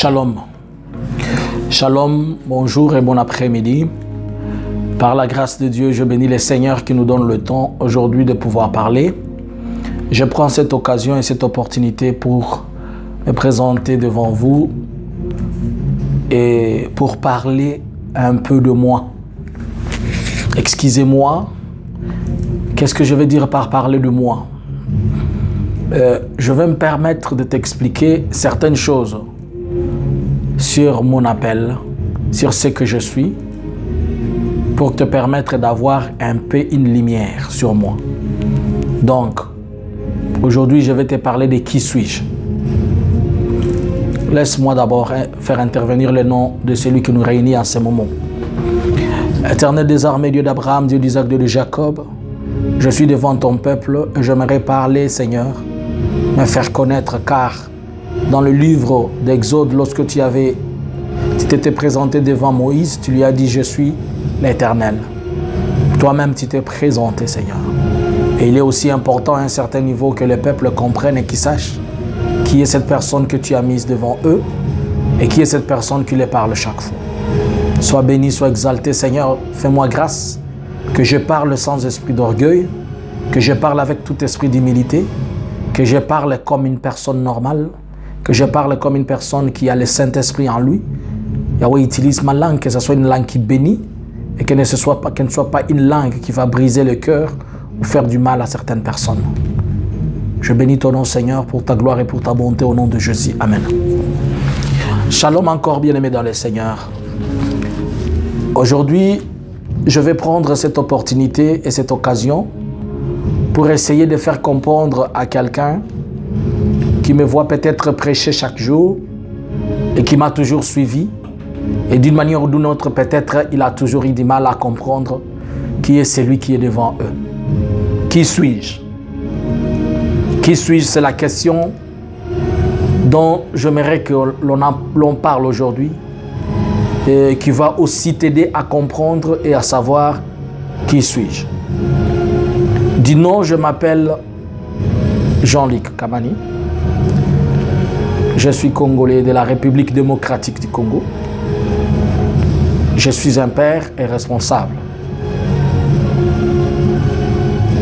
Shalom. Shalom, bonjour et bon après-midi. Par la grâce de Dieu, je bénis le Seigneur qui nous donne le temps aujourd'hui de pouvoir parler. Je prends cette occasion et cette opportunité pour me présenter devant vous et pour parler un peu de moi. Excusez-moi, qu'est-ce que je veux dire par parler de moi? Je vais me permettre de t'expliquer certaines choses sur mon appel, sur ce que je suis, pour te permettre d'avoir un peu une lumière sur moi. Donc, aujourd'hui, je vais te parler de qui suis-je. Laisse-moi d'abord faire intervenir le nom de celui qui nous réunit en ce moment. Éternel des armées, Dieu d'Abraham, Dieu d'Isaac, Dieu de Jacob, je suis devant ton peuple et j'aimerais parler, Seigneur, me faire connaître, car dans le livre d'Exode, lorsque tu t'étais présenté devant Moïse, tu lui as dit « Je suis l'Éternel ». Toi-même, tu t'es présenté, Seigneur. Et il est aussi important à un certain niveau que le peuple comprenne et qu'il sache qui est cette personne que tu as mise devant eux et qui est cette personne qui les parle chaque fois. Sois béni, sois exalté, Seigneur, fais-moi grâce que je parle sans esprit d'orgueil, que je parle avec tout esprit d'humilité, que je parle comme une personne normale, que je parle comme une personne qui a le Saint-Esprit en lui. Yahweh utilise ma langue, que ce soit une langue qui bénit et qu'elle ne soit pas une langue qui va briser le cœur ou faire du mal à certaines personnes. Je bénis ton nom, Seigneur, pour ta gloire et pour ta bonté au nom de Jésus. Amen. Shalom encore, bien-aimés dans le Seigneur. Aujourd'hui, je vais prendre cette opportunité et cette occasion pour essayer de faire comprendre à quelqu'un qui me voit peut-être prêcher chaque jour et qui m'a toujours suivi. Et d'une manière ou d'une autre, peut-être il a toujours eu du mal à comprendre qui est celui qui est devant eux. Qui suis-je? Qui suis-je? C'est la question dont j'aimerais que l'on parle aujourd'hui et qui va aussi t'aider à comprendre et à savoir qui suis-je. Du nom, je m'appelle Jean-Luc Kamani. Je suis Congolais de la République démocratique du Congo. Je suis un père et responsable.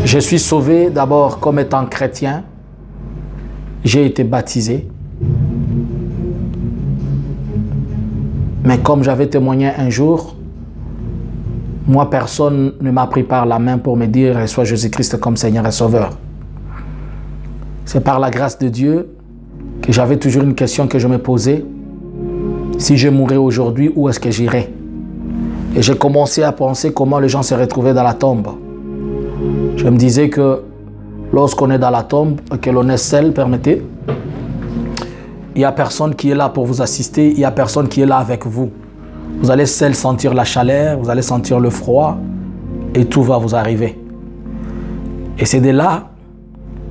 Je suis sauvé d'abord comme étant chrétien. J'ai été baptisé. Mais comme j'avais témoigné un jour, moi, personne ne m'a pris par la main pour me dire « Reçois Jésus-Christ comme Seigneur et Sauveur ». C'est par la grâce de Dieu que j'avais toujours une question que je me posais. Si je mourais aujourd'hui, où est-ce que j'irais? Et j'ai commencé à penser comment les gens se retrouvaient dans la tombe. Je me disais que lorsqu'on est dans la tombe, que l'on est seul, permettez, il n'y a personne qui est là pour vous assister, il n'y a personne qui est là avec vous. Vous allez seul sentir la chaleur, vous allez sentir le froid et tout va vous arriver. Et c'est de là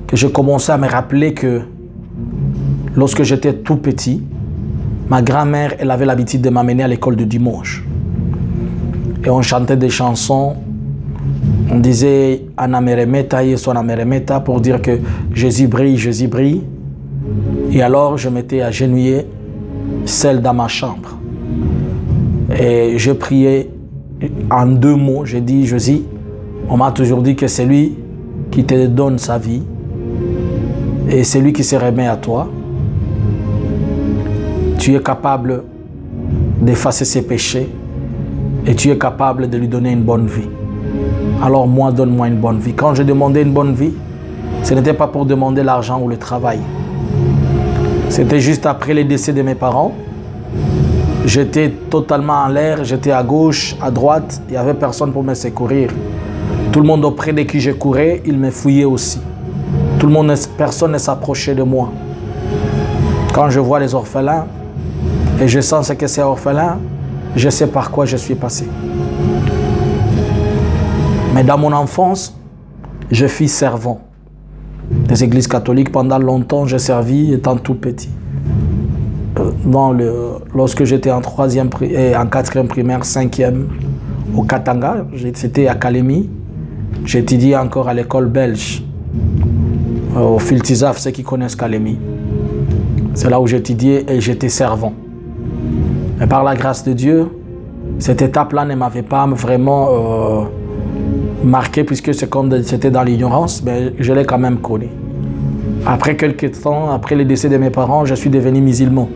que je commençais à me rappeler que lorsque j'étais tout petit, ma grand-mère, elle avait l'habitude de m'amener à l'école de dimanche. Et on chantait des chansons, on disait « Anameremeta, Yesu Anameremeta » pour dire que Jésus brille, Jésus brille. Et alors, je m'étais agenouillé, seul dans ma chambre. Et je priais en deux mots. J'ai dit, Jésus, on m'a toujours dit que c'est lui qui te donne sa vie et c'est lui qui se remet à toi. Tu es capable d'effacer ses péchés et tu es capable de lui donner une bonne vie. Alors moi, donne-moi une bonne vie. Quand je demandais une bonne vie, ce n'était pas pour demander l'argent ou le travail. C'était juste après le décès de mes parents. J'étais totalement en l'air, j'étais à gauche, à droite, il n'y avait personne pour me secourir. Tout le monde auprès de qui je courais, il me fouillait aussi. Personne ne s'approchait de moi. Quand je vois les orphelins et je sens ce que c'est orphelin, je sais par quoi je suis passé. Mais dans mon enfance, je fus servant des églises catholiques. Pendant longtemps, j'ai servi étant tout petit. Lorsque j'étais en 4e primaire, 5e au Katanga, c'était à Kalemi. J'étudiais encore à l'école belge, au Filtizaf, ceux qui connaissent Kalemi. C'est là où j'étudiais et j'étais servant. Mais par la grâce de Dieu, cette étape-là ne m'avait pas vraiment marqué, puisque c'est comme c'était dans l'ignorance, mais je l'ai quand même connu. Après quelques temps, après le décès de mes parents, je suis devenu musulman.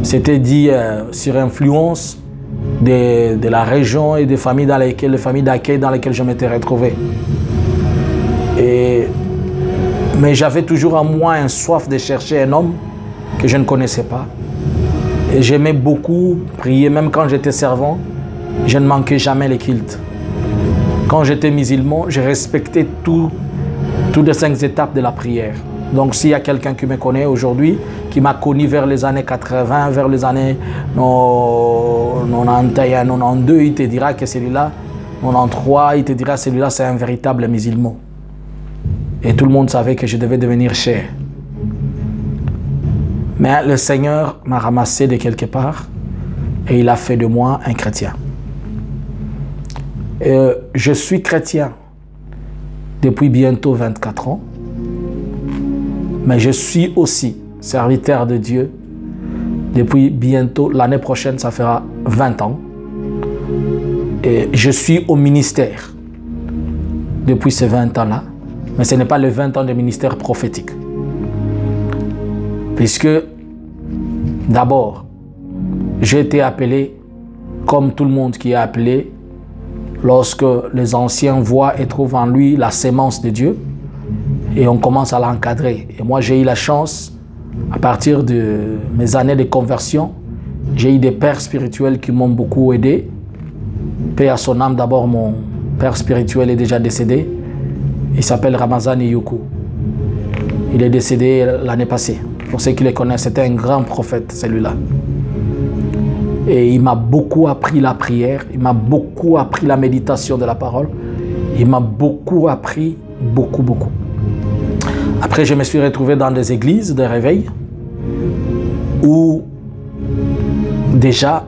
C'était dit sur influence de la région et des familles les familles d'accueil dans lesquelles je m'étais retrouvé. Mais j'avais toujours en moi une soif de chercher un homme que je ne connaissais pas. Et j'aimais beaucoup prier, même quand j'étais servant, je ne manquais jamais les cultes. Quand j'étais musulman, je respectais toutes les 5 étapes de la prière. Donc s'il y a quelqu'un qui me connaît aujourd'hui, qui m'a connu vers les années 80, vers les années 91, 92, il te dira que celui-là, 93, il te dira que celui-là c'est un véritable musulman. Et tout le monde savait que je devais devenir cher. Mais le Seigneur m'a ramassé de quelque part et il a fait de moi un chrétien. Je suis chrétien depuis bientôt 24 ans, mais je suis aussi serviteur de Dieu depuis bientôt, l'année prochaine, ça fera 20 ans. Et je suis au ministère depuis ces 20 ans-là, mais ce n'est pas les 20 ans de ministère prophétique. Puisque, d'abord, j'ai été appelé, comme tout le monde qui est appelé, lorsque les anciens voient et trouvent en lui la sémence de Dieu, et on commence à l'encadrer. Et moi, j'ai eu la chance, à partir de mes années de conversion, j'ai eu des pères spirituels qui m'ont beaucoup aidé. Paix à son âme, d'abord, mon père spirituel est déjà décédé. Il s'appelle Ramazan Iyoukou. Il est décédé l'année passée. Pour ceux qui le connaissent, c'était un grand prophète, celui-là. Et il m'a beaucoup appris la prière, il m'a beaucoup appris la méditation de la parole. Il m'a beaucoup appris, beaucoup. Après, je me suis retrouvé dans des églises de réveil où déjà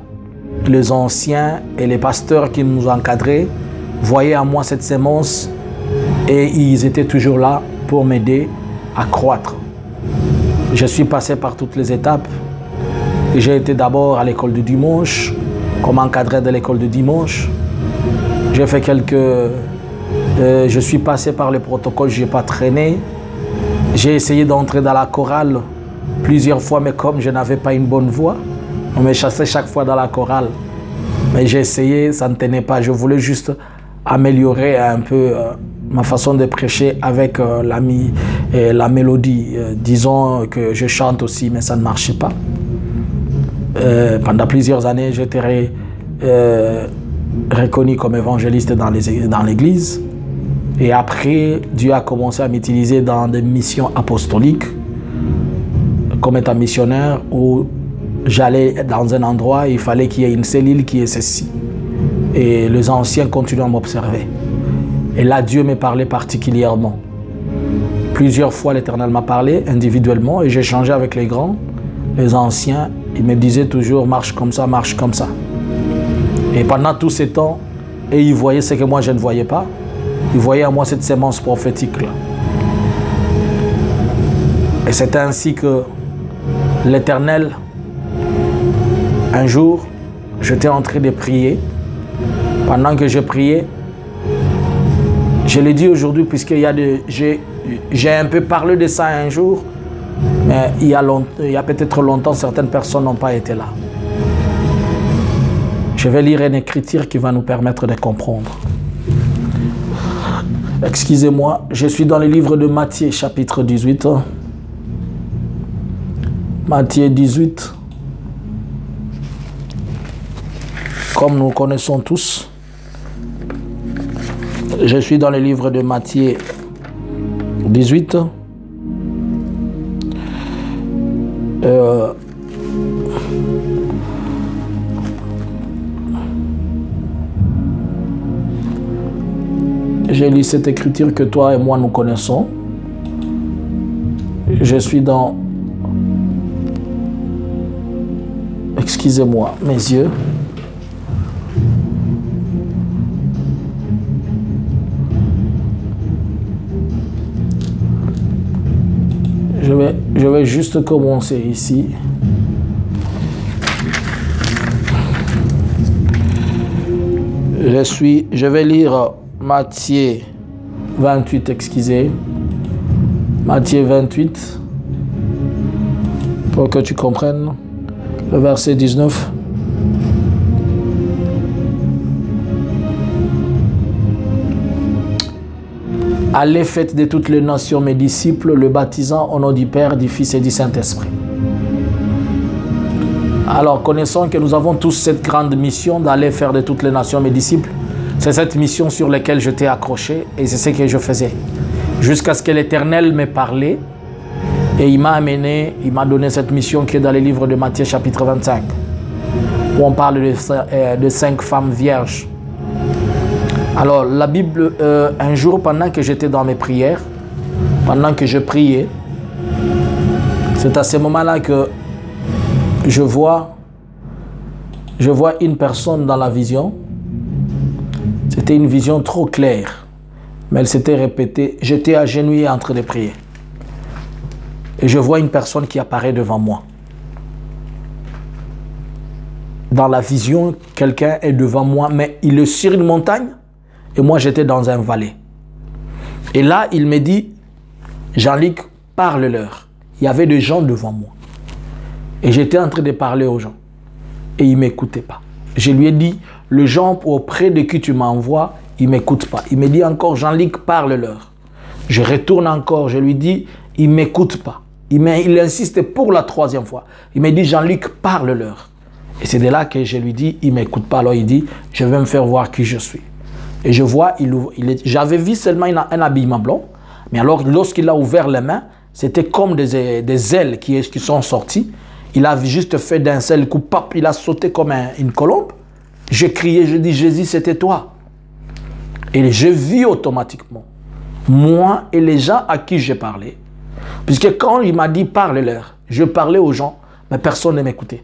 les anciens et les pasteurs qui nous encadraient voyaient en moi cette sémence et ils étaient toujours là pour m'aider à croître. Je suis passé par toutes les étapes. J'ai été d'abord à l'école du dimanche, comme encadré de l'école du dimanche. J'ai fait je suis passé par les protocoles, je n'ai pas traîné. J'ai essayé d'entrer dans la chorale plusieurs fois, mais comme je n'avais pas une bonne voix, on me chassait chaque fois dans la chorale. Mais j'ai essayé, ça ne tenait pas. Je voulais juste améliorer un peu ma façon de prêcher avec la mélodie. Disons que je chante aussi, mais ça ne marchait pas. Pendant plusieurs années, j'étais reconnu comme évangéliste dans l'église. Et après, Dieu a commencé à m'utiliser dans des missions apostoliques, comme étant missionnaire, où j'allais dans un endroit, il fallait qu'il y ait une cellule qui est ceci. Et les anciens continuaient à m'observer. Et là, Dieu me parlait particulièrement. Plusieurs fois, l'Éternel m'a parlé individuellement et j'ai échangé avec les grands, les anciens. Ils me disaient toujours, marche comme ça, marche comme ça. Et pendant tous ces temps, et ils voyaient ce que moi je ne voyais pas. Ils voyaient en moi cette sémence prophétique-là. Et c'est ainsi que l'Éternel, un jour, j'étais en train de prier. Pendant que je priais, je l'ai dit aujourd'hui puisqu'il y a j'ai un peu parlé de ça un jour, mais il y a peut-être longtemps, certaines personnes n'ont pas été là. Je vais lire une écriture qui va nous permettre de comprendre. Excusez-moi, je suis dans le livre de Matthieu, chapitre 18. Matthieu 18. Comme nous connaissons tous, je suis dans le livre de Matthieu 18. J'ai lu cette écriture que toi et moi nous connaissons. Je suis dans... Excusez-moi, mes yeux. Je vais juste commencer ici. Je vais lire Matthieu 28, excusez. Matthieu 28, pour que tu comprennes. Le verset 19. Allez, faites de toutes les nations mes disciples, le baptisant au nom du Père, du Fils et du Saint-Esprit. Alors, connaissons que nous avons tous cette grande mission d'aller faire de toutes les nations mes disciples. C'est cette mission sur laquelle je t'ai accroché et c'est ce que je faisais. Jusqu'à ce que l'Éternel m'ait parlé et il m'a amené, il m'a donné cette mission qui est dans les livres de Matthieu chapitre 25, où on parle de 5 femmes vierges. Alors, la Bible, un jour, pendant que j'étais dans mes prières, pendant que je priais, c'est à ce moment-là que je vois une personne dans la vision. C'était une vision trop claire, mais elle s'était répétée. J'étais agenouillé en train de prier. Et je vois une personne qui apparaît devant moi. Dans la vision, quelqu'un est devant moi, mais il est sur une montagne et moi j'étais dans un vallée. Et là, il me dit, Jean-Luc, parle-leur. Il y avait des gens devant moi. Et j'étais en train de parler aux gens. Et ils ne m'écoutaient pas. Je lui ai dit, les gens auprès de qui tu m'envoies, ils ne m'écoutent pas. Il me dit encore, Jean-Luc, parle-leur. Je retourne encore, je lui dis, ils ne m'écoutent pas. Il insiste pour la 3e fois. Il me dit, Jean-Luc, parle-leur. Et c'est de là que je lui dis, il ne m'écoute pas. Alors il dit, je vais me faire voir qui je suis. Et je vois, j'avais vu seulement un habillement blanc. Mais alors, lorsqu'il a ouvert les mains, c'était comme des ailes qui sont sorties. Il a juste fait d'un seul coup, pap, il a sauté comme une colombe. J'ai crié, je dis, Jésus, c'était toi. Et je vis automatiquement, moi et les gens à qui j'ai parlé. Puisque quand il m'a dit, parle-leur, je parlais aux gens, mais personne ne m'écoutait.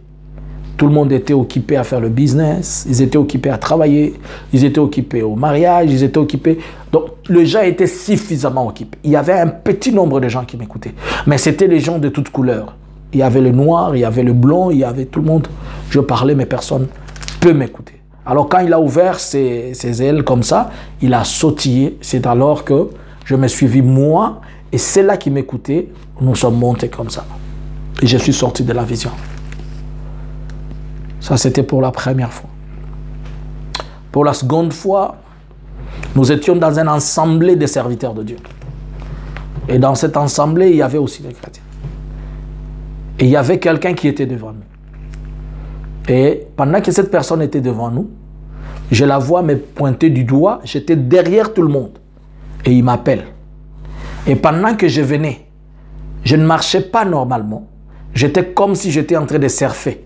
Tout le monde était occupé à faire le business, ils étaient occupés à travailler, ils étaient occupés au mariage, ils étaient occupés. Donc, les gens étaient suffisamment occupés. Il y avait un petit nombre de gens qui m'écoutaient. Mais c'était les gens de toutes couleurs. Il y avait le noir, il y avait le blanc, il y avait tout le monde. Je parlais, mais personne ne peut m'écouter. Alors, quand il a ouvert ses ailes comme ça, il a sautillé. C'est alors que je me suis vu, moi, et c'est là qui m'écoutait. Nous sommes montés comme ça. Et je suis sorti de la vision. Ça, c'était pour la première fois. Pour la seconde fois, nous étions dans un assemblée de serviteurs de Dieu. Et dans cette assemblée, il y avait aussi des chrétiens. Et il y avait quelqu'un qui était devant nous. Et pendant que cette personne était devant nous, je la vois me pointer du doigt. J'étais derrière tout le monde. Et il m'appelle. Et pendant que je venais, je ne marchais pas normalement. J'étais comme si j'étais en train de surfer.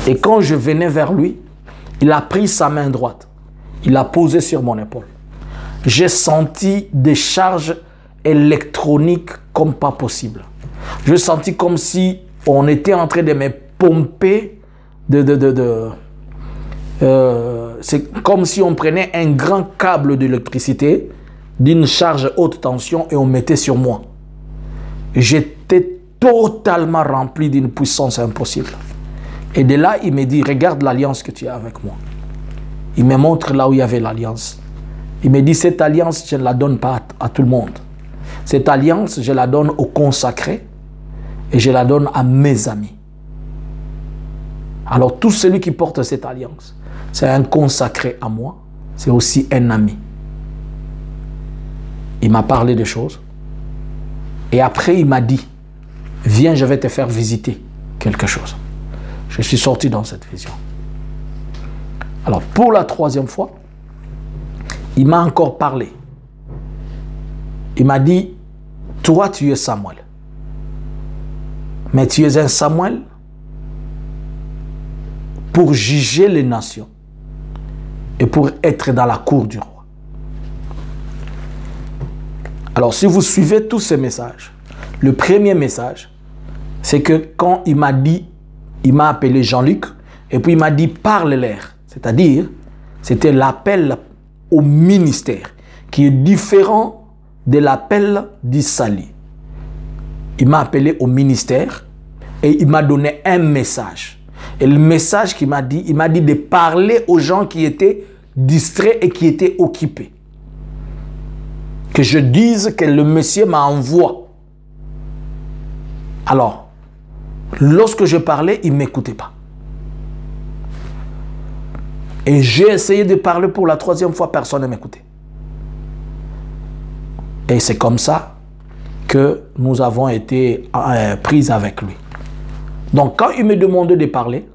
Et quand je venais vers lui, il a pris sa main droite. Il l'a posée sur mon épaule. J'ai senti des charges électroniques comme pas possible. Je sentis comme si on était en train de me pomper c'est comme si on prenait un grand câble d'électricité d'une charge haute tension et on mettait sur moi. J'étais totalement rempli d'une puissance impossible. Et de là, il me dit, regarde l'alliance que tu as avec moi. Il me montre là où il y avait l'alliance. Il me dit, cette alliance, je ne la donne pas à tout le monde. Cette alliance, je la donne aux consacrés et je la donne à mes amis. Alors, tout celui qui porte cette alliance, c'est un consacré à moi, c'est aussi un ami. Il m'a parlé des choses. Et après, il m'a dit, viens, je vais te faire visiter quelque chose. Je suis sorti dans cette vision. Alors, pour la 3e fois, il m'a encore parlé. Il m'a dit, toi, tu es Samuel. Mais tu es un Samuel pour juger les nations et pour être dans la cour du roi. Alors, si vous suivez tous ces messages, le premier message, c'est que quand il m'a dit, il m'a appelé Jean-Luc, et puis il m'a dit, parle-leur. C'est-à-dire, c'était l'appel au ministère, qui est différent de l'appel d'Issali. Il m'a appelé au ministère, et il m'a donné un message. Et le message qu'il m'a dit, il m'a dit de parler aux gens qui étaient distraits et qui étaient occupés. Que je dise que le monsieur m'envoie. Alors, lorsque je parlais, il ne m'écoutait pas. Et j'ai essayé de parler pour la 3e fois, personne ne m'écoutait. Et c'est comme ça que nous avons été pris avec lui. Donc, quand il me demandait de parler,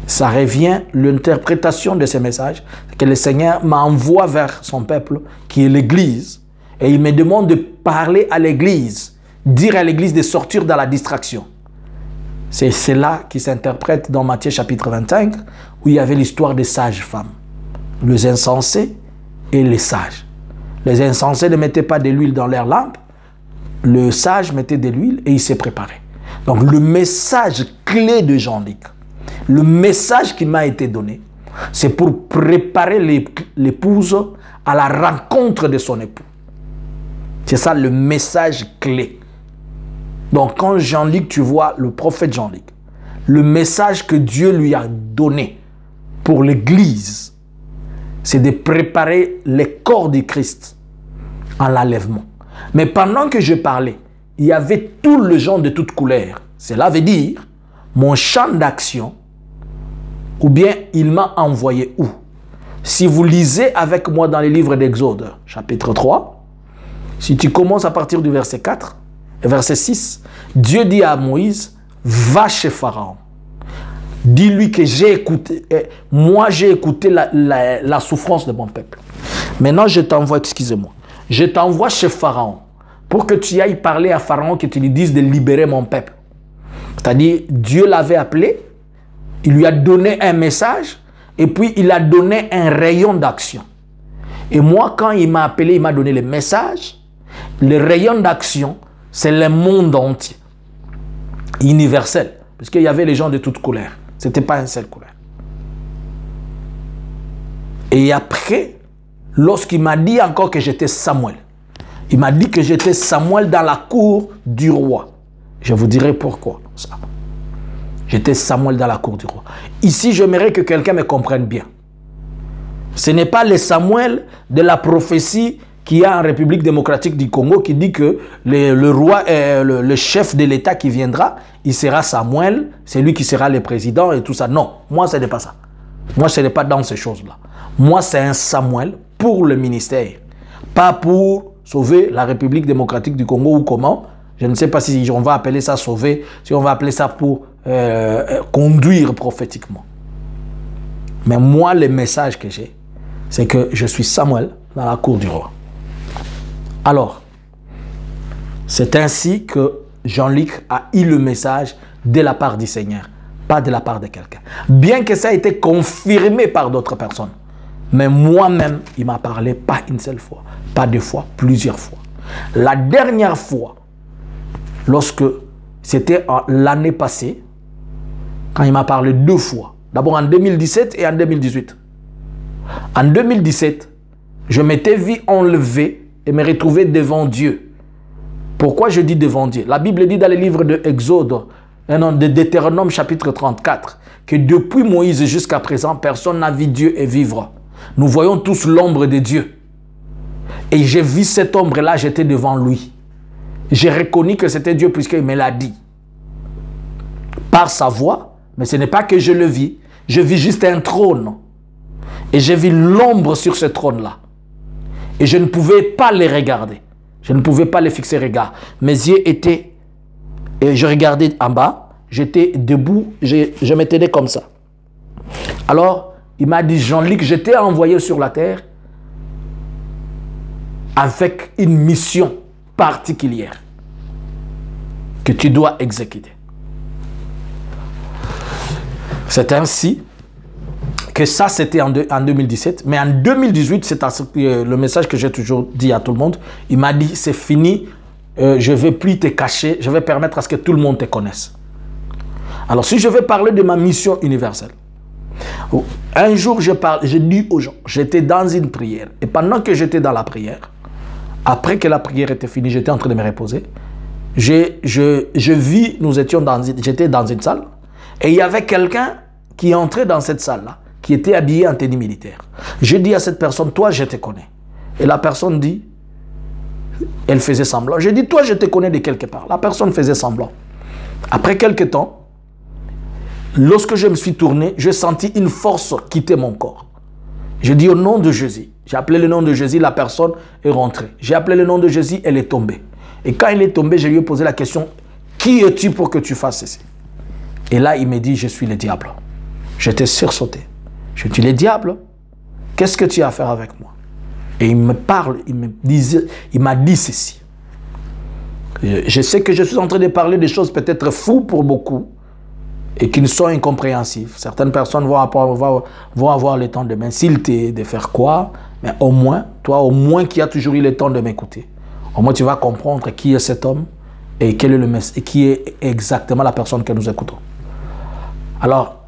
ça revient l'interprétation de ces messages, que le Seigneur m'envoie vers son peuple, qui est l'Église, et il me demande de parler à l'Église, dire à l'Église de sortir de la distraction. C'est cela qui s'interprète dans Matthieu chapitre 25, où il y avait l'histoire des sages femmes, les insensés et les sages. Les insensés ne mettaient pas de l'huile dans leur lampe, le sage mettait de l'huile et il s'est préparé. Donc le message clé de Jean-Luc, le message qui m'a été donné, c'est pour préparer l'épouse à la rencontre de son époux. C'est ça le message clé. Donc quand Jean-Luc, tu vois le prophète Jean-Luc, le message que Dieu lui a donné pour l'Église, c'est de préparer les corps du Christ en l'enlèvement. Mais pendant que je parlais, il y avait tout le gens de toutes couleurs. Cela veut dire, mon champ d'action, ou bien il m'a envoyé où? Si vous lisez avec moi dans les livres d'Exode, chapitre 3, si tu commences à partir du verset 4, et verset 6, Dieu dit à Moïse, va chez Pharaon. Dis-lui que j'ai écouté, moi j'ai écouté la souffrance de mon peuple. Maintenant je t'envoie, excusez-moi, je t'envoie chez Pharaon pour que tu ailles parler à Pharaon, que tu lui dises de libérer mon peuple. C'est-à-dire, Dieu l'avait appelé, il lui a donné un message et puis il a donné un rayon d'action. Et moi, quand il m'a appelé, il m'a donné le message, le rayon d'action, c'est le monde entier, universel, parce qu'il y avait les gens de toutes couleurs. Ce n'était pas une seule couleur. Et après, lorsqu'il m'a dit encore que j'étais Samuel, il m'a dit que j'étais Samuel dans la cour du roi. Je vous dirai pourquoi ça. J'étais Samuel dans la cour du roi. Ici, j'aimerais que quelqu'un me comprenne bien. Ce n'est pas le Samuel de la prophétie qu'il y a en République démocratique du Congo qui dit que le roi, le chef de l'État qui viendra, il sera Samuel, c'est lui qui sera le président et tout ça. Non, moi, ce n'est pas ça. Moi, ce n'est pas dans ces choses-là. Moi, c'est un Samuel pour le ministère, pas pour sauver la République démocratique du Congo ou comment. Je ne sais pas si on va appeler ça sauver, si on va appeler ça pour conduire prophétiquement. Mais moi, le message que j'ai, c'est que je suis Samuel dans la cour du roi. Alors, c'est ainsi que Jean-Luc a eu le message de la part du Seigneur, pas de la part de quelqu'un. Bien que ça ait été confirmé par d'autres personnes. Mais moi-même, il m'a parlé pas une seule fois, pas deux fois, plusieurs fois. La dernière fois, lorsque c'était l'année passée, quand il m'a parlé 2 fois, d'abord en 2017 et en 2018. En 2017, je m'étais vu enlever et me retrouver devant Dieu. Pourquoi je dis devant Dieu? La Bible dit dans le livre de Exode, de Deutéronome chapitre 34, que depuis Moïse jusqu'à présent, personne n'a vu Dieu et vivre. Nous voyons tous l'ombre de Dieu. Et j'ai vu cette ombre-là, j'étais devant lui. J'ai reconnu que c'était Dieu puisqu'il me l'a dit. Par sa voix, mais ce n'est pas que je le vis. Je vis juste un trône. Et j'ai vu l'ombre sur ce trône-là. Et je ne pouvais pas les regarder. Je ne pouvais pas les fixer regard. Mes yeux étaient... Et je regardais en bas. J'étais debout. Je me tenais comme ça. Alors, il m'a dit, Jean-Luc, je t'ai envoyé sur la terre avec une mission particulière que tu dois exécuter. C'est ainsi que ça, c'était en 2017. Mais en 2018, c'est le message que j'ai toujours dit à tout le monde. Il m'a dit, c'est fini, je ne vais plus te cacher, je vais permettre à ce que tout le monde te connaisse. Alors, si je vais parler de ma mission universelle, un jour, je dis aux gens, j'étais dans une prière. Et pendant que j'étais dans la prière, après que la prière était finie, j'étais en train de me reposer. Je vis, j'étais dans une salle, et il y avait quelqu'un qui est entré dans cette salle-là, qui était habillé en tenue militaire. Je dis à cette personne, toi, je te connais. Et la personne dit, elle faisait semblant. Je dis, toi, je te connais de quelque part. La personne faisait semblant. Après quelques temps, lorsque je me suis tourné, j'ai senti une force quitter mon corps. Je dis au nom de Jésus. J'ai appelé le nom de Jésus, la personne est rentrée. J'ai appelé le nom de Jésus, elle est tombée. Et quand elle est tombée, je lui ai posé la question, qui es-tu pour que tu fasses ceci? Et là, il me dit, je suis le diable. J'étais sursauté. Je dis, le diable, qu'est-ce que tu as à faire avec moi? Et il me parle, il m'a dit ceci. Je sais que je suis en train de parler des choses peut-être fous pour beaucoup et qui ne sont incompréhensibles. Certaines personnes vont avoir le temps de m'insulter, de faire quoi, mais au moins, toi, au moins qui as toujours eu le temps de m'écouter, au moins tu vas comprendre qui est cet homme et quel est le message, et qui est exactement la personne que nous écoutons. Alors,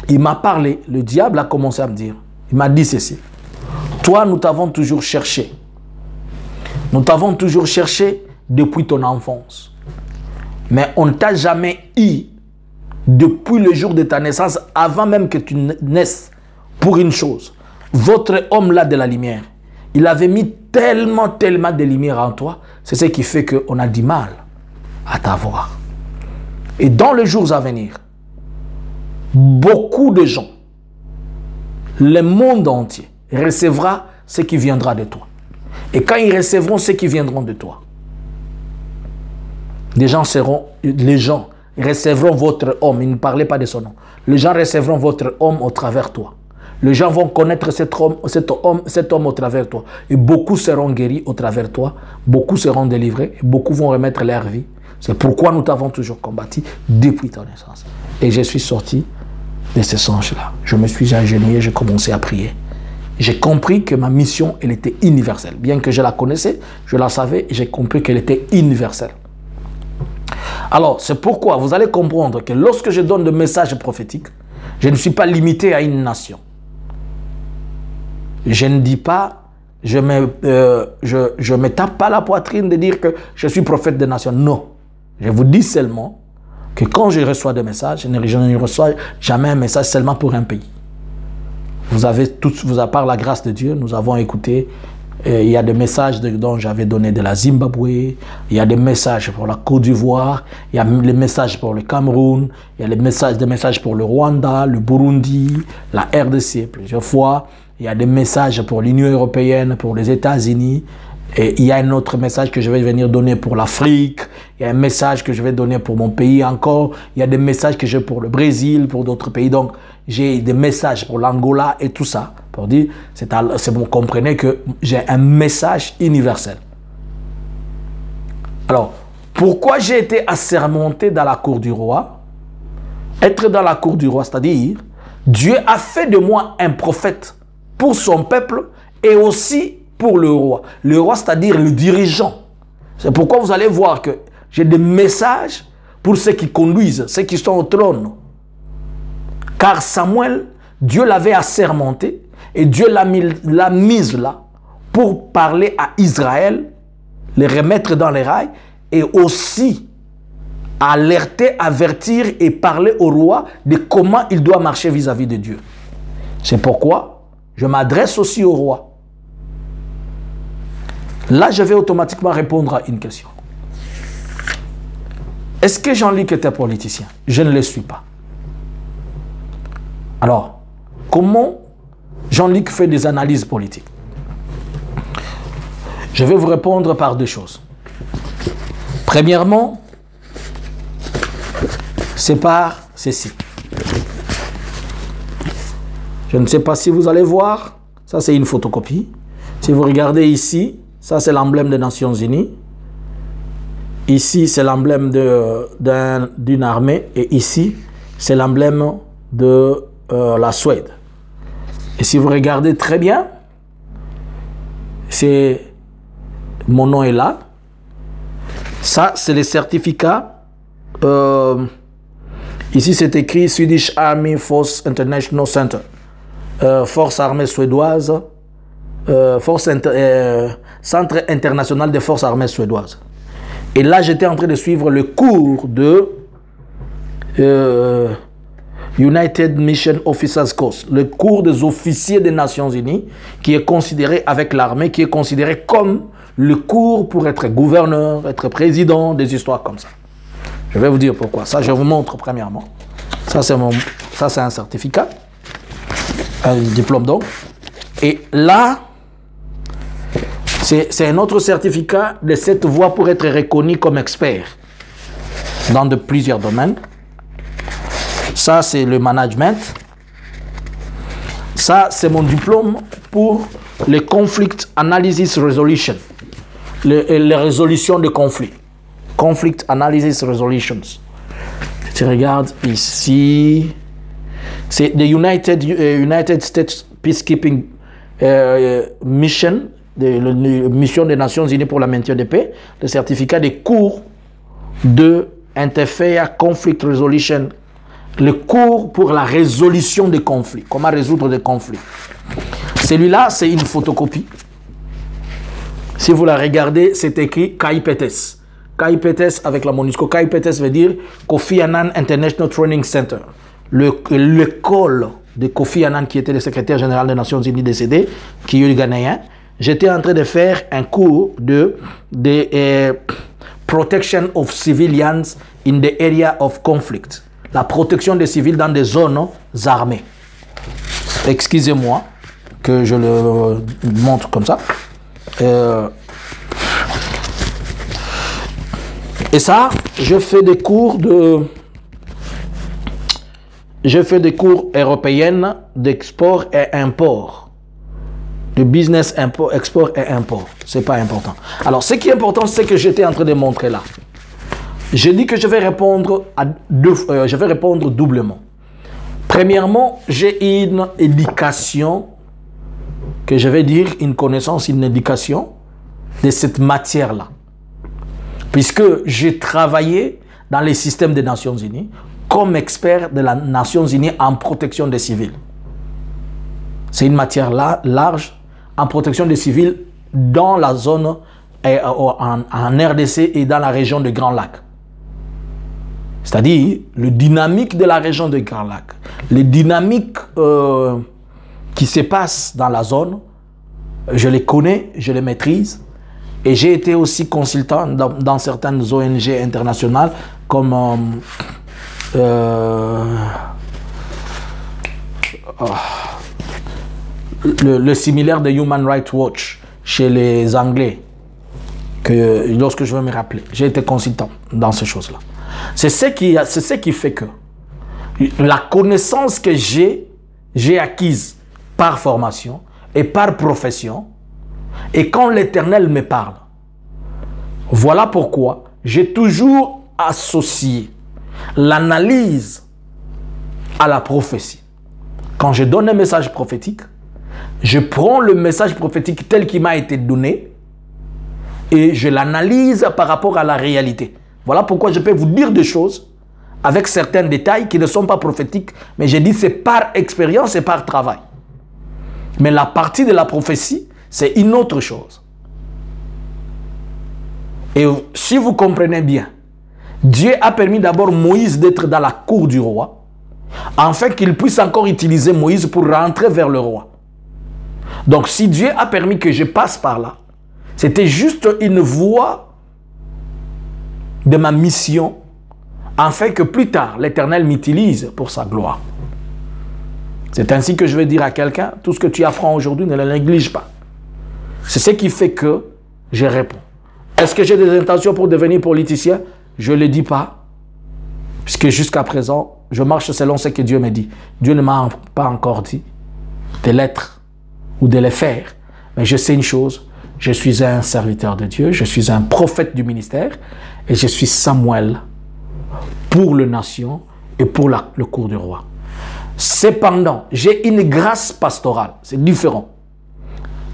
il m'a parlé, le diable a commencé à me dire, il m'a dit ceci. Toi, nous t'avons toujours cherché. Nous t'avons toujours cherché depuis ton enfance. Mais on ne t'a jamais eu depuis le jour de ta naissance, avant même que tu naisses, pour une chose. Votre homme là de la lumière, il avait mis tellement de lumière en toi, c'est ce qui fait qu'on a du mal à t'avoir. Et dans les jours à venir, beaucoup de gens, le monde entier, recevra ce qui viendra de toi. Et quand ils recevront ce qui viendront de toi, les gens recevront votre homme. Il ne parlait pas de son nom. Les gens recevront votre homme au travers toi. Les gens vont connaître cet homme au travers toi. Et beaucoup seront guéris au travers toi. Beaucoup seront délivrés. Et beaucoup vont remettre leur vie. C'est pourquoi nous t'avons toujours combattu depuis ta naissance. Et je suis sorti de ce songe-là. Je me suis agenouillé, j'ai commencé à prier. J'ai compris que ma mission, elle était universelle. Bien que je la connaissais, je la savais, et j'ai compris qu'elle était universelle. Alors, c'est pourquoi vous allez comprendre que lorsque je donne des messages prophétiques, je ne suis pas limité à une nation. Je ne dis pas, je me tape pas la poitrine de dire que je suis prophète des nations. Non. Je vous dis seulement que quand je reçois des messages, je ne reçois jamais un message seulement pour un pays. À part la grâce de Dieu, nous avons écouté, il y a des messages dont j'avais donné de la Zimbabwe, il y a des messages pour la Côte d'Ivoire, il y a des messages pour le Cameroun, il y a des messages pour le Rwanda, le Burundi, la RDC plusieurs fois, il y a des messages pour l'Union européenne, pour les États-Unis, et il y a un autre message que je vais venir donner pour l'Afrique, il y a un message que je vais donner pour mon pays encore, il y a des messages que j'ai pour le Brésil, pour d'autres pays. Donc, j'ai des messages pour l'Angola et tout ça, pour dire, vous comprenez que j'ai un message universel. Alors, pourquoi j'ai été assermenté dans la cour du roi? Être dans la cour du roi, c'est-à-dire, Dieu a fait de moi un prophète pour son peuple et aussi pour le roi. Le roi, c'est-à-dire le dirigeant. C'est pourquoi vous allez voir que j'ai des messages pour ceux qui conduisent, ceux qui sont au trône. Car Samuel, Dieu l'avait assermenté et Dieu l'a mis là pour parler à Israël, les remettre dans les rails et aussi alerter, avertir et parler au roi de comment il doit marcher vis-à-vis de Dieu. C'est pourquoi je m'adresse aussi au roi. Là, je vais automatiquement répondre à une question. Est-ce que Jean-Luc était politicien? Je ne le suis pas. Alors, comment Jean-Luc fait des analyses politiques? Je vais vous répondre par deux choses. Premièrement, c'est par ceci. Je ne sais pas si vous allez voir. Ça, c'est une photocopie. Si vous regardez ici, ça, c'est l'emblème des Nations Unies. Ici, c'est l'emblème d'une armée. Et ici, c'est l'emblème de la Suède. Et si vous regardez très bien, mon nom est là. Ça, c'est les certificats. Ici, c'est écrit Swedish Army Force International Center. Force armée suédoise. Centre international des forces armées suédoises. Et là, j'étais en train de suivre le cours de United Mission Officers Course, le cours des officiers des Nations Unies, qui est considéré avec l'armée, qui est considéré comme le cours pour être gouverneur, être président, des histoires comme ça. Je vais vous dire pourquoi. Ça, je vous montre premièrement. Ça, c'est un certificat, un diplôme donc. Et là, c'est un autre certificat de cette voie pour être reconnu comme expert dans plusieurs domaines. Ça, c'est le management. Ça, c'est mon diplôme pour le Conflict Analysis Resolution. Les résolutions de conflits. Conflict Analysis Resolutions. Tu regardes ici. C'est the United States Peacekeeping Mission, la mission des Nations Unies pour la maintien de paix, le certificat des cours de Interfair Conflict Resolution, le cours pour la résolution des conflits, comment résoudre des conflits. Celui-là, c'est une photocopie. Si vous la regardez, c'est écrit KIPTS. KIPTS avec la MONUSCO. KIPTS veut dire Kofi Annan International Training Center. L'école de Kofi Annan, qui était le secrétaire général des Nations Unies décédé, qui est ghanéen. J'étais en train de faire un cours de Protection of Civilians in the Area of Conflict. La protection des civils dans des zones armées. Excusez-moi que je le montre comme ça. Et ça, je fais des cours européennes d'export et import. De business import, export et import. C'est pas important. Alors, ce qui est important, c'est que j'étais en train de montrer là. Je dis que je vais répondre doublement. Premièrement, j'ai une éducation, que je vais dire une connaissance, une éducation de cette matière-là. Puisque j'ai travaillé dans les systèmes des Nations Unies comme expert de las Nations Unies en protection des civils. C'est une matière large en protection des civils dans la zone en RDC et dans la région de Grand Lac. C'est-à-dire le dynamique de la région de Grand Lac, les dynamiques qui se passent dans la zone, je les connais, je les maîtrise. Et j'ai été aussi consultant dans certaines ONG internationales comme le similaire de Human Rights Watch chez les Anglais, que lorsque je veux me rappeler, j'ai été consultant dans ces choses-là. C'est ce qui fait que la connaissance que j'ai acquise par formation et par profession, et quand l'Éternel me parle, voilà pourquoi j'ai toujours associé l'analyse à la prophétie. Quand je donne un message prophétique, je prends le message prophétique tel qu'il m'a été donné et je l'analyse par rapport à la réalité. Voilà pourquoi je peux vous dire des choses avec certains détails qui ne sont pas prophétiques, mais je dis c'est par expérience et par travail. Mais la partie de la prophétie, c'est une autre chose. Et si vous comprenez bien, Dieu a permis d'abord Moïse d'être dans la cour du roi, afin qu'il puisse encore utiliser Moïse pour rentrer vers le roi. Donc si Dieu a permis que je passe par là, c'était juste une voie de ma mission, afin que plus tard, l'Éternel m'utilise pour sa gloire. C'est ainsi que je vais dire à quelqu'un, tout ce que tu apprends aujourd'hui, ne le néglige pas. C'est ce qui fait que je réponds. Est-ce que j'ai des intentions pour devenir politicien? Je ne le dis pas, puisque jusqu'à présent, je marche selon ce que Dieu me dit. Dieu ne m'a pas encore dit de l'être ou de le faire, mais je sais une chose, je suis un serviteur de Dieu, je suis un prophète du ministère, et je suis Samuel pour les nations et pour le cour du roi. Cependant, j'ai une grâce pastorale, c'est différent.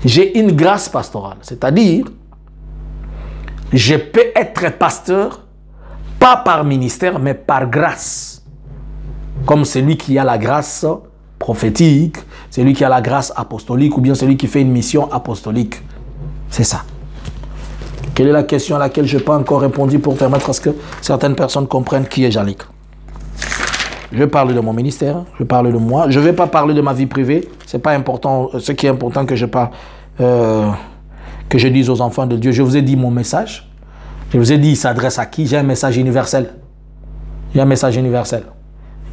J'ai une grâce pastorale, c'est-à-dire, je peux être pasteur, pas par ministère, mais par grâce. Comme celui qui a la grâce prophétique, celui qui a la grâce apostolique, ou bien celui qui fait une mission apostolique. C'est ça. Quelle est la question à laquelle je n'ai pas encore répondu pour permettre à ce que certaines personnes comprennent qui est Jean-Luc? Je parle de mon ministère, je parle de moi. Je ne vais pas parler de ma vie privée. Ce n'est pas important. Ce qui est important que je parle, que je dise aux enfants de Dieu. Je vous ai dit mon message. Je vous ai dit, il s'adresse à qui? J'ai un message universel. J'ai un message universel.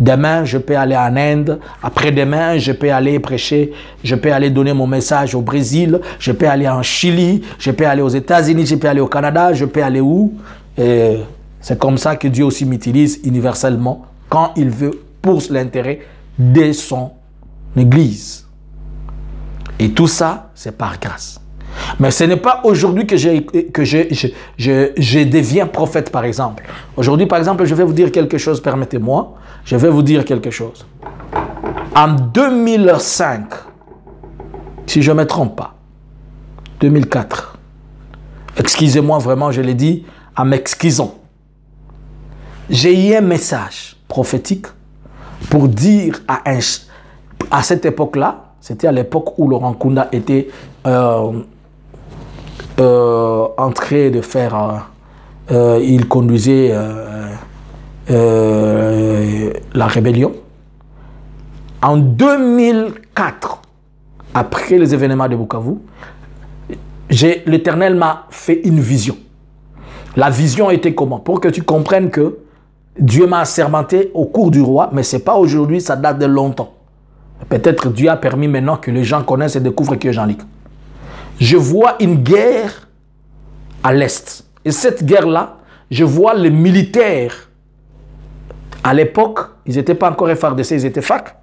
Demain, je peux aller en Inde. Après-demain, je peux aller prêcher. Je peux aller donner mon message au Brésil. Je peux aller en Chili. Je peux aller aux États-Unis. Je peux aller au Canada. Je peux aller où? C'est comme ça que Dieu aussi m'utilise universellement quand il veut pour l'intérêt de son Église. Et tout ça, c'est par grâce. Mais ce n'est pas aujourd'hui que je deviens prophète, par exemple. Aujourd'hui, par exemple, je vais vous dire quelque chose, permettez-moi. Je vais vous dire quelque chose. En 2005, si je ne me trompe pas, 2004, excusez-moi vraiment, je l'ai dit en m'excusant. J'ai eu un message prophétique pour dire à cette époque-là, c'était à l'époque où Laurent Nkunda était en train de faire, il conduisait la rébellion. En 2004, après les événements de Bukavu, l'Éternel m'a fait une vision. La vision était comment? Pour que tu comprennes que Dieu m'a assermenté au cours du roi, mais ce n'est pas aujourd'hui, ça date de longtemps. Peut-être Dieu a permis maintenant que les gens connaissent et découvrent qui est Jean-Luc. Je vois une guerre à l'Est. Et cette guerre-là, je vois les militaires. À l'époque, ils n'étaient pas encore FARDC, ils étaient FAC.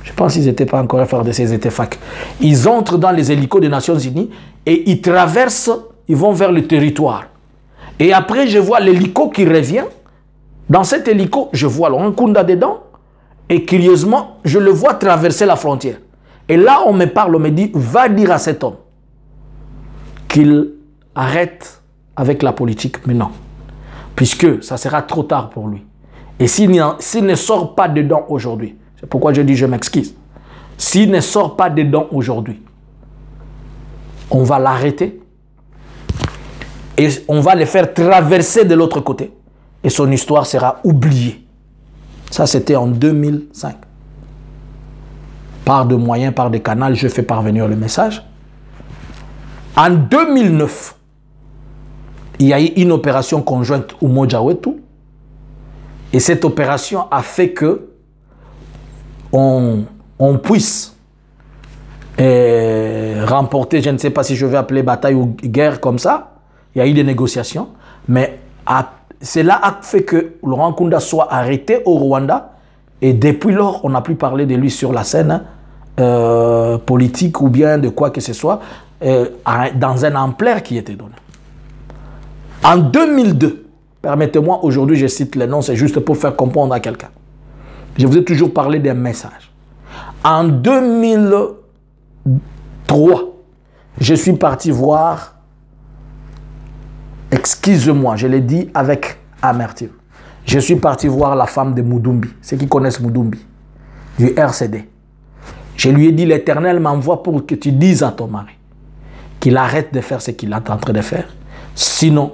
Je pense qu'ils n'étaient pas encore FARDC, ils étaient FAC. Ils entrent dans les hélicos des Nations Unies et ils traversent, ils vont vers le territoire. Et après, je vois l'hélico qui revient. Dans cet hélico, je vois Laurent Nkunda dedans. Et curieusement, je le vois traverser la frontière. Et là, on me parle, on me dit, va dire à cet homme qu'il arrête avec la politique maintenant. Puisque ça sera trop tard pour lui. Et s'il ne sort pas dedans aujourd'hui, c'est pourquoi je dis je m'excuse. S'il ne sort pas dedans aujourd'hui, on va l'arrêter. Et on va le faire traverser de l'autre côté. Et son histoire sera oubliée. Ça, c'était en 2005. Par de moyens, par des canaux, je fais parvenir le message. En 2009, il y a eu une opération conjointe au Mojawetu. Et cette opération a fait que on puisse remporter, je ne sais pas si je vais appeler bataille ou guerre comme ça. Il y a eu des négociations. Mais cela a fait que Laurent Nkunda soit arrêté au Rwanda. Et depuis lors, on n'a plus parlé de lui sur la scène politique ou bien de quoi que ce soit, dans un ampleur qui était donné. En 2002, permettez-moi, aujourd'hui je cite les noms, c'est juste pour faire comprendre à quelqu'un. Je vous ai toujours parlé d'un message. En 2003, je suis parti voir, excuse-moi, je l'ai dit avec amertume. Je suis parti voir la femme de Mudumbi, ceux qui connaissent Mudumbi, du RCD. Je lui ai dit, l'Éternel m'envoie pour que tu dises à ton mari qu'il arrête de faire ce qu'il est en train de faire. Sinon,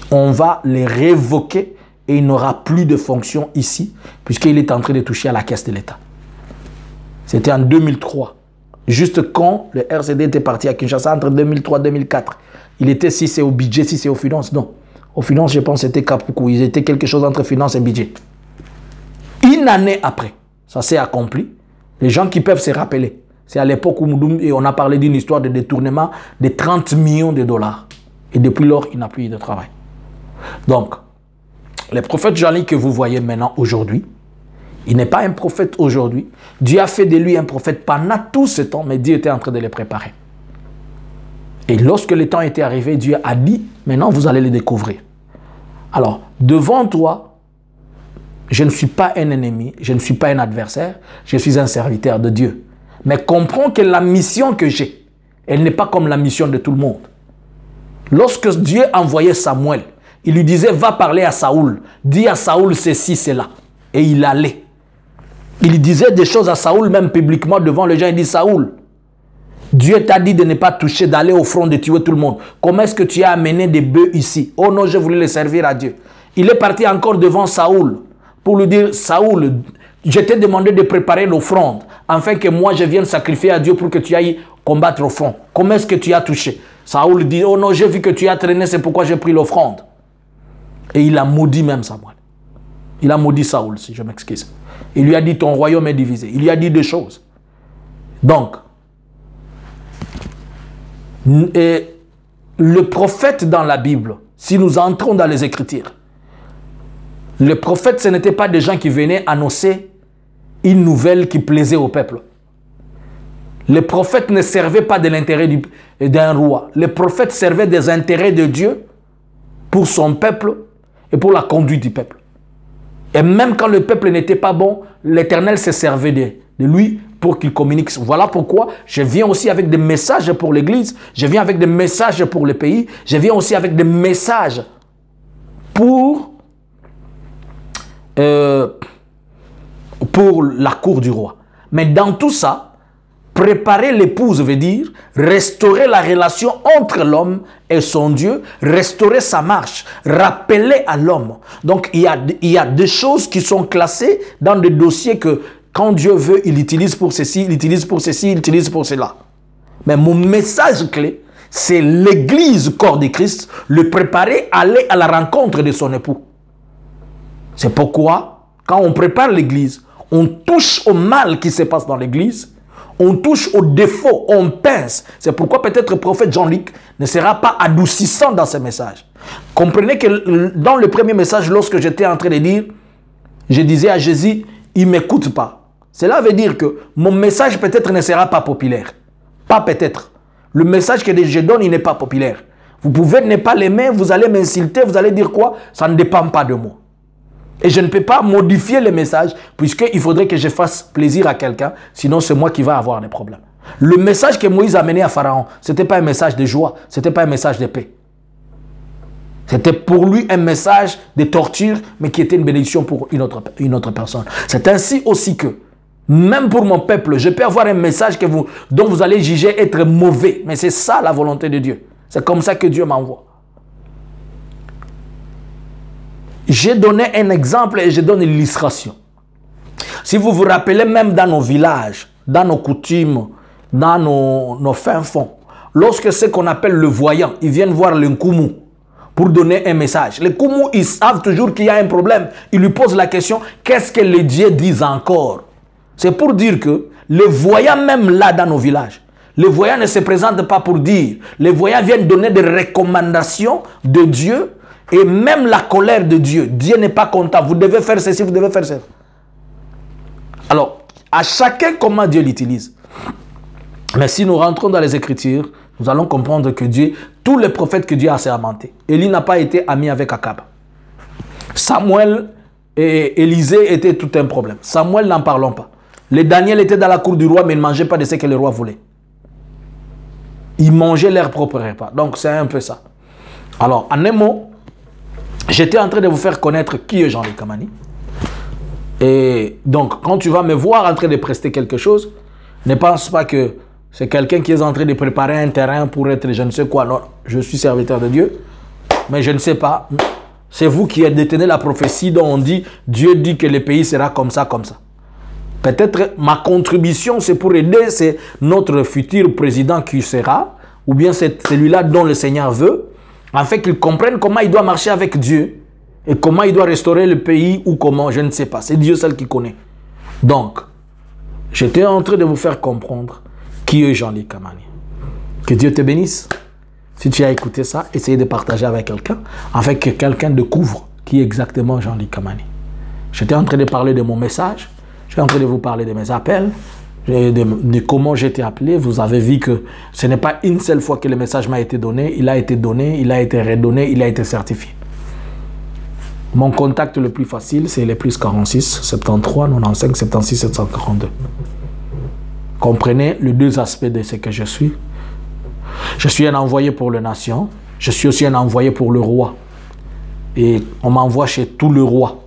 on va les révoquer et il n'aura plus de fonction ici, puisqu'il est en train de toucher à la caisse de l'État. C'était en 2003. Juste quand le RCD était parti à Kinshasa entre 2003 et 2004. Il était, si c'est au budget, si c'est aux finances, non. Aux finances, je pense que c'était Kapoukou. Ils étaient quelque chose entre finances et budget. Une année après, ça s'est accompli. Les gens qui peuvent se rappeler. C'est à l'époque où on a parlé d'une histoire de détournement de 30 millions de dollars. Et depuis lors, il n'a plus eu de travail. Donc, le prophète Jean-Luc que vous voyez maintenant aujourd'hui, il n'est pas un prophète aujourd'hui. Dieu a fait de lui un prophète pendant tout ce temps, mais Dieu était en train de le préparer. Et lorsque le temps était arrivé, Dieu a dit, maintenant vous allez le découvrir. Alors, devant toi, je ne suis pas un ennemi, je ne suis pas un adversaire, je suis un serviteur de Dieu. Mais comprends que la mission que j'ai, elle n'est pas comme la mission de tout le monde. Lorsque Dieu envoyait Samuel, il lui disait, va parler à Saoul, dis à Saoul ceci, cela. Et il allait. Il disait des choses à Saoul, même publiquement devant les gens, il dit, Saoul, Dieu t'a dit de ne pas toucher, d'aller au front, de tuer tout le monde. Comment est-ce que tu as amené des bœufs ici? Oh non, je voulais les servir à Dieu. Il est parti encore devant Saoul pour lui dire, Saoul, je t'ai demandé de préparer l'offrande, afin que moi je vienne sacrifier à Dieu pour que tu ailles combattre au front. Comment est-ce que tu as touché? Saoul dit, oh non, j'ai vu que tu as traîné, c'est pourquoi j'ai pris l'offrande. Et il a maudit même Samuel. Il a maudit Saoul, si je m'excuse. Il lui a dit, ton royaume est divisé. Il lui a dit deux choses. Donc, le prophète dans la Bible, si nous entrons dans les Écritures, les prophètes, ce n'étaient pas des gens qui venaient annoncer une nouvelle qui plaisait au peuple. Les prophètes ne servaient pas de l'intérêt d'un roi. Les prophètes servaient des intérêts de Dieu pour son peuple et pour la conduite du peuple. Et même quand le peuple n'était pas bon, l'Éternel se servait de lui pour qu'il communique. Voilà pourquoi je viens aussi avec des messages pour l'Église, je viens avec des messages pour le pays, je viens aussi avec des messages pour la cour du roi. Mais dans tout ça, préparer l'épouse veut dire restaurer la relation entre l'homme et son Dieu, restaurer sa marche, rappeler à l'homme. Donc il y a des choses qui sont classées dans des dossiers que quand Dieu veut, il utilise pour ceci, il utilise pour ceci, il utilise pour cela. Mais mon message clé, c'est l'Église, corps de Christ, le préparer à aller à la rencontre de son époux. C'est pourquoi, quand on prépare l'Église, on touche au mal qui se passe dans l'Église, on touche aux défauts, on pince. C'est pourquoi peut-être le prophète Jean-Luc ne sera pas adoucissant dans ses messages. Comprenez que dans le premier message, lorsque j'étais en train de dire, je disais à Jésus, il ne m'écoute pas. Cela veut dire que mon message peut-être ne sera pas populaire. Pas peut-être. Le message que je donne, il n'est pas populaire. Vous pouvez ne pas l'aimer, vous allez m'insulter, vous allez dire quoi? Ça ne dépend pas de moi. Et je ne peux pas modifier le message puisqu'il faudrait que je fasse plaisir à quelqu'un, sinon c'est moi qui va avoir des problèmes. Le message que Moïse a mené à Pharaon, ce n'était pas un message de joie, ce n'était pas un message de paix. C'était pour lui un message de torture, mais qui était une bénédiction pour une autre personne. C'est ainsi aussi que, même pour mon peuple, je peux avoir un message dont vous allez juger être mauvais. Mais c'est ça la volonté de Dieu. C'est comme ça que Dieu m'envoie. J'ai donné un exemple et je donne une illustration. Si vous vous rappelez, même dans nos villages, dans nos coutumes, dans nos fins fonds, lorsque ce qu'on appelle le voyant, ils viennent voir le Nkumu pour donner un message. Les Nkumu, ils savent toujours qu'il y a un problème. Ils lui posent la question, qu'est-ce que les dieux disent encore? C'est pour dire que les voyants, même là dans nos villages, les voyants ne se présentent pas pour dire. Les voyants viennent donner des recommandations de Dieu. Et même la colère de Dieu, Dieu n'est pas content. Vous devez faire ceci, vous devez faire cela. Alors, à chacun comment Dieu l'utilise. Mais si nous rentrons dans les Écritures, nous allons comprendre que Dieu, tous les prophètes que Dieu a assermentés, Élie n'a pas été ami avec Akab. Samuel et Élisée étaient tout un problème. Samuel, n'en parlons pas. Les Daniel étaient dans la cour du roi, mais ils ne mangeaient pas de ce que le roi voulait. Ils mangeaient leur propre repas. Donc, c'est un peu ça. Alors, en un mot, j'étais en train de vous faire connaître qui est Jean-Luc Kamani. Et donc, quand tu vas me voir en train de prester quelque chose, ne pense pas que c'est quelqu'un qui est en train de préparer un terrain pour être je ne sais quoi. Non, je suis serviteur de Dieu, mais je ne sais pas. C'est vous qui détenez la prophétie dont on dit, Dieu dit que le pays sera comme ça, comme ça. Peut-être ma contribution, c'est pour aider, c'est notre futur président qui sera, ou bien c'est celui-là dont le Seigneur veut, afin qu'il comprenne comment il doit marcher avec Dieu et comment il doit restaurer le pays ou comment, je ne sais pas. C'est Dieu seul qui connaît. Donc, j'étais en train de vous faire comprendre qui est Jean-Luc Kamani. Que Dieu te bénisse. Si tu as écouté ça, essayez de partager avec quelqu'un afin que quelqu'un découvre qui est exactement Jean-Luc Kamani. J'étais en train de parler de mon message. J'étais en train de vous parler de mes appels. De comment j'ai été appelé. Vous avez vu que ce n'est pas une seule fois que le message m'a été donné, il a été redonné, il a été certifié. Mon contact le plus facile, c'est le plus 46 73 95 76 742. Comprenez les deux aspects de ce que je suis. Je suis un envoyé pour les nations, je suis aussi un envoyé pour le roi. Et on m'envoie chez tous les rois.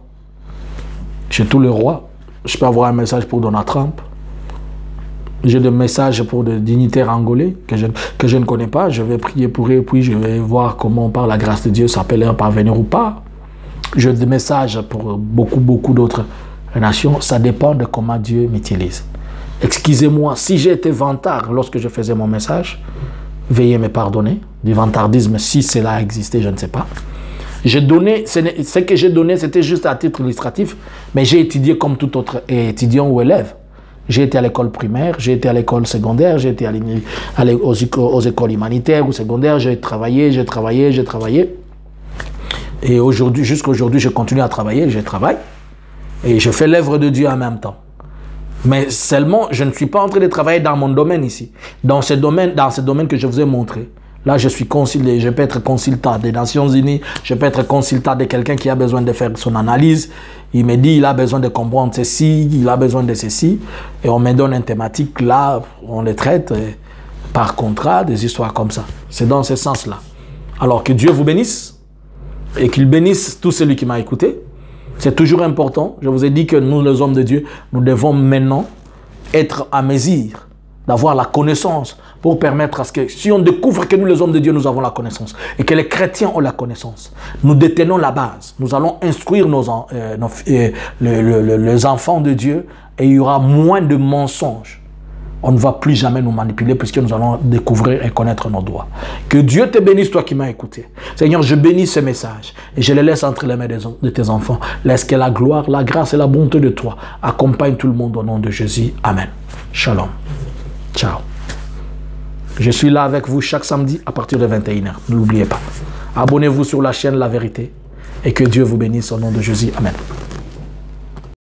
Chez tous les rois, je peux avoir un message pour Donald Trump. J'ai des messages pour des dignitaires angolais que je ne connais pas. Je vais prier pour eux, puis je vais voir comment, par la grâce de Dieu, ça peut leur parvenir ou pas. des messages pour beaucoup d'autres nations. Ça dépend de comment Dieu m'utilise. Excusez-moi, si j'ai été vantard lorsque je faisais mon message, veuillez me pardonner. Du vantardisme, si cela a existé, je ne sais pas. Ce que j'ai donné, c'était juste à titre illustratif, mais j'ai étudié comme tout autre étudiant ou élève. J'ai été à l'école primaire, j'ai été à l'école secondaire, j'ai été aux écoles humanitaires ou secondaires, j'ai travaillé. Et aujourd'hui, jusqu'à aujourd'hui, je continue à travailler, je travaille. Et je fais l'œuvre de Dieu en même temps. Mais seulement, je ne suis pas en train de travailler dans mon domaine ici. Dans ce domaine que je vous ai montré. Là, je peux être consultant des Nations Unies, je peux être consultant de quelqu'un qui a besoin de faire son analyse. Il me dit, il a besoin de comprendre ceci, il a besoin de ceci. Et on me donne une thématique, là, on les traite par contrat, des histoires comme ça. C'est dans ce sens-là. Alors que Dieu vous bénisse et qu'il bénisse tout celui qui m'a écouté. C'est toujours important. Je vous ai dit que nous, les hommes de Dieu, nous devons maintenant être à mesure d'avoir la connaissance pour permettre à ce que, si on découvre que nous, les hommes de Dieu, nous avons la connaissance et que les chrétiens ont la connaissance, nous détenons la base. Nous allons instruire les enfants de Dieu et il y aura moins de mensonges. On ne va plus jamais nous manipuler puisque nous allons découvrir et connaître nos droits. Que Dieu te bénisse, toi qui m'as écouté. Seigneur, je bénis ce message et je les laisse entre les mains de tes enfants. Laisse que la gloire, la grâce et la bonté de toi accompagnent tout le monde au nom de Jésus. Amen. Shalom. Ciao. Je suis là avec vous chaque samedi à partir de 21h. Ne l'oubliez pas. Abonnez-vous sur la chaîne La Vérité et que Dieu vous bénisse au nom de Jésus. Amen.